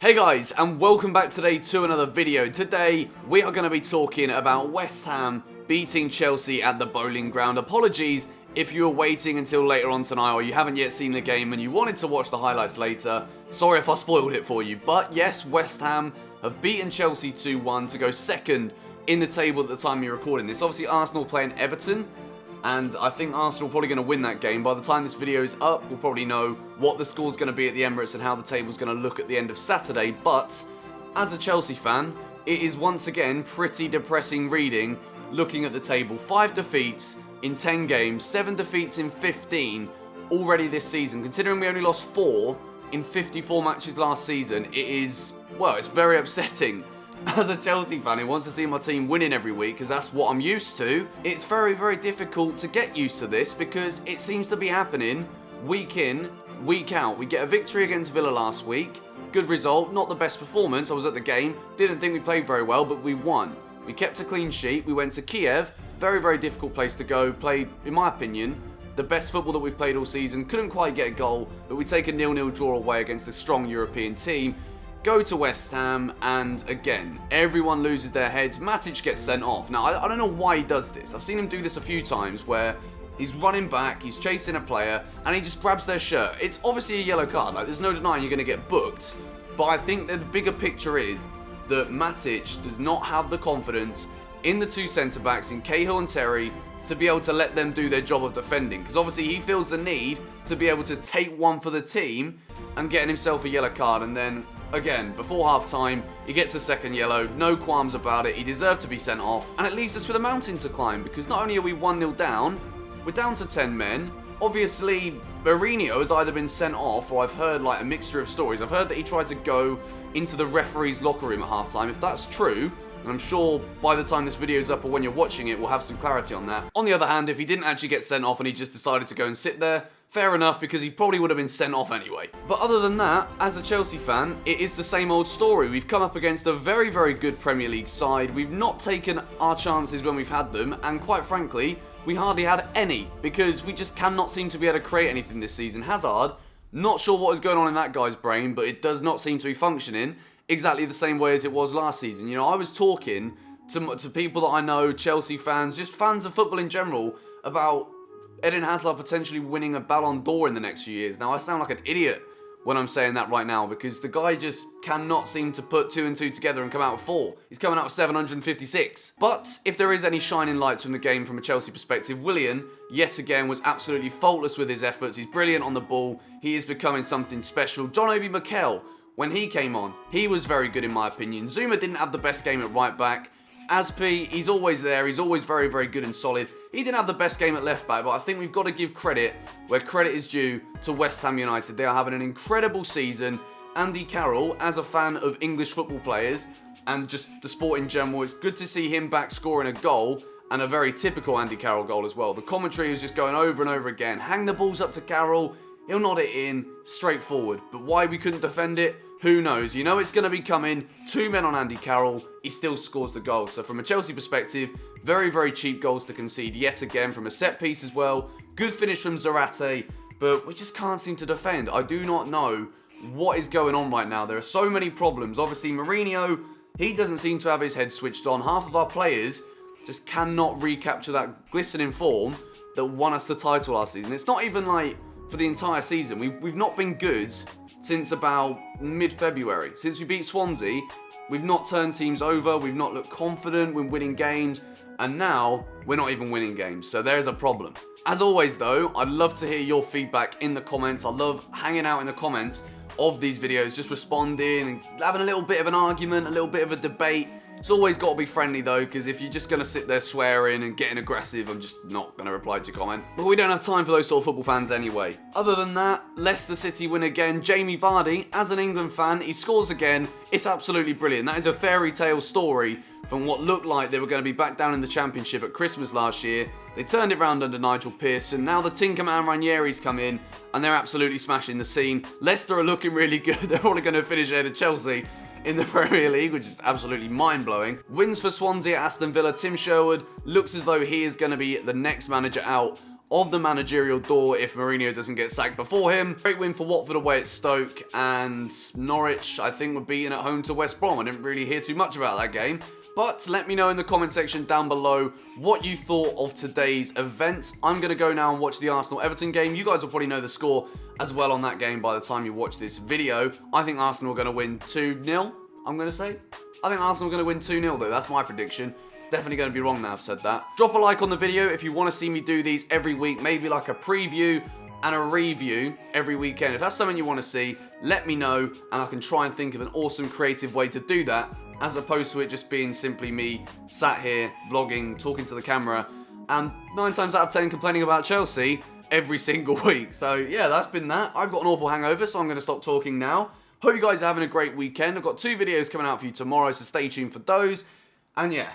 Hey guys, and welcome back today to another video. Today we are going to be talking about West Ham beating Chelsea at the Boleyn Ground. Apologies if you were waiting until later on tonight or you haven't yet seen the game and you wanted to watch the highlights later. Sorry if I spoiled it for you, but yes, West Ham have beaten Chelsea 2-1 to go second in the table at the time you're recording this. Obviously Arsenal playing Everton, and I think Arsenal are probably going to win that game. By the time this video is up, we'll probably know what the score's going to be at the Emirates and how the table's going to look at the end of Saturday. But as a Chelsea fan, it is once again pretty depressing reading looking at the table. 5 defeats in 10 games, 7 defeats in 15 already this season. Considering we only lost 4 in 54 matches last season, it is, well, it's very upsetting. As a Chelsea fan who wants to see my team winning every week, because that's what I'm used to, it's very, very difficult to get used to this because it seems to be happening week in, week out. We get a victory against Villa last week. Good result, not the best performance. I was at the game, didn't think we played very well, but we won. We kept a clean sheet. We went to Kiev, very, very difficult place to go. Played, in my opinion, the best football that we've played all season. Couldn't quite get a goal, but we take a 0-0 draw away against a strong European team. Go to West Ham, and again, everyone loses their heads. Matic gets sent off. Now, I don't know why he does this. I've seen him do this a few times where he's running back, he's chasing a player, and he just grabs their shirt. It's obviously a yellow card. Like, there's no denying you're going to get booked. But I think that the bigger picture is that Matic does not have the confidence in the two centre-backs, in Cahill and Terry, to be able to let them do their job of defending. Because obviously he feels the need to be able to take one for the team and getting himself a yellow card, and then again, before half-time, he gets a second yellow, no qualms about it, he deserved to be sent off, and it leaves us with a mountain to climb, because not only are we 1-0 down, we're down to 10 men. Obviously, Mourinho has either been sent off, or I've heard like a mixture of stories. I've heard that he tried to go into the referee's locker room at half-time. If that's true, and I'm sure by the time this video is up or when you're watching it, we'll have some clarity on that. On the other hand, if he didn't actually get sent off and he just decided to go and sit there, fair enough, because he probably would have been sent off anyway. But other than that, as a Chelsea fan, it is the same old story. We've come up against a very, very good Premier League side. We've not taken our chances when we've had them, and quite frankly, we hardly had any, because we just cannot seem to be able to create anything this season. Hazard, not sure what is going on in that guy's brain, but it does not seem to be functioning exactly the same way as it was last season. You know, I was talking to people that I know, Chelsea fans, just fans of football in general, about Eden Hazard potentially winning a Ballon d'Or in the next few years. Now, I sound like an idiot when I'm saying that right now, because the guy just cannot seem to put 2 and 2 together and come out with 4. He's coming out with 756. But if there is any shining lights from the game from a Chelsea perspective, Willian, yet again, was absolutely faultless with his efforts. He's brilliant on the ball. He is becoming something special. John Obi Mikel, when he came on, he was very good in my opinion. Zuma didn't have the best game at right back. Aspi, he's always there, he's always very, very good and solid. He didn't have the best game at left back, but I think we've got to give credit where credit is due to West Ham United. They are having an incredible season. Andy Carroll, as a fan of English football players and just the sport in general, it's good to see him back scoring a goal, and a very typical Andy Carroll goal as well. The commentary was just going over and over again. Hang the balls up to Carroll, he'll nod it in, straightforward. But why we couldn't defend it, who knows? You know it's going to be coming. 2 men on Andy Carroll, he still scores the goal. So from a Chelsea perspective, very, very cheap goals to concede yet again from a set piece as well. Good finish from Zarate, but we just can't seem to defend. I do not know what is going on right now. There are so many problems. Obviously, Mourinho, he doesn't seem to have his head switched on. Half of our players just cannot recapture that glistening form that won us the title last season. It's not even like for the entire season. We've not been good since about mid-February. Since we beat Swansea, we've not turned teams over, we've not looked confident, we're winning games, and now we're not even winning games, so there's a problem. As always though, I'd love to hear your feedback in the comments. I love hanging out in the comments of these videos, just responding and having a little bit of an argument, a little bit of a debate. It's always got to be friendly though, because if you're just going to sit there swearing and getting aggressive, I'm just not going to reply to your comment. But we don't have time for those sort of football fans anyway. Other than that, Leicester City win again. Jamie Vardy, as an England fan, he scores again. It's absolutely brilliant. That is a fairy tale story from what looked like they were going to be back down in the Championship at Christmas last year. They turned it around under Nigel Pearson. Now the Tinkerman Ranieri's come in and they're absolutely smashing the scene. Leicester are looking really good. They're probably going to finish ahead of Chelsea in the Premier League, which is absolutely mind-blowing. Wins for Swansea at Aston Villa. Tim Sherwood looks as though he is going to be the next manager out of the managerial door if Mourinho doesn't get sacked before him. Great win for Watford away at Stoke, and Norwich, I think, were beaten at home to West Brom. I didn't really hear too much about that game. But let me know in the comment section down below what you thought of today's events. I'm going to go now and watch the Arsenal-Everton game. You guys will probably know the score as well on that game by the time you watch this video. I think Arsenal are going to win 2-0, I'm going to say. I think Arsenal are going to win 2-0 though. That's my prediction. It's definitely going to be wrong now I've said that. Drop a like on the video if you want to see me do these every week. Maybe like a preview and a review every weekend. If that's something you want to see, let me know and I can try and think of an awesome creative way to do that, as opposed to it just being simply me sat here vlogging, talking to the camera, and 9 times out of 10 complaining about Chelsea every single week. So yeah, that's been that. I've got an awful hangover, so I'm going to stop talking now. Hope you guys are having a great weekend. I've got 2 videos coming out for you tomorrow, so stay tuned for those. And yeah,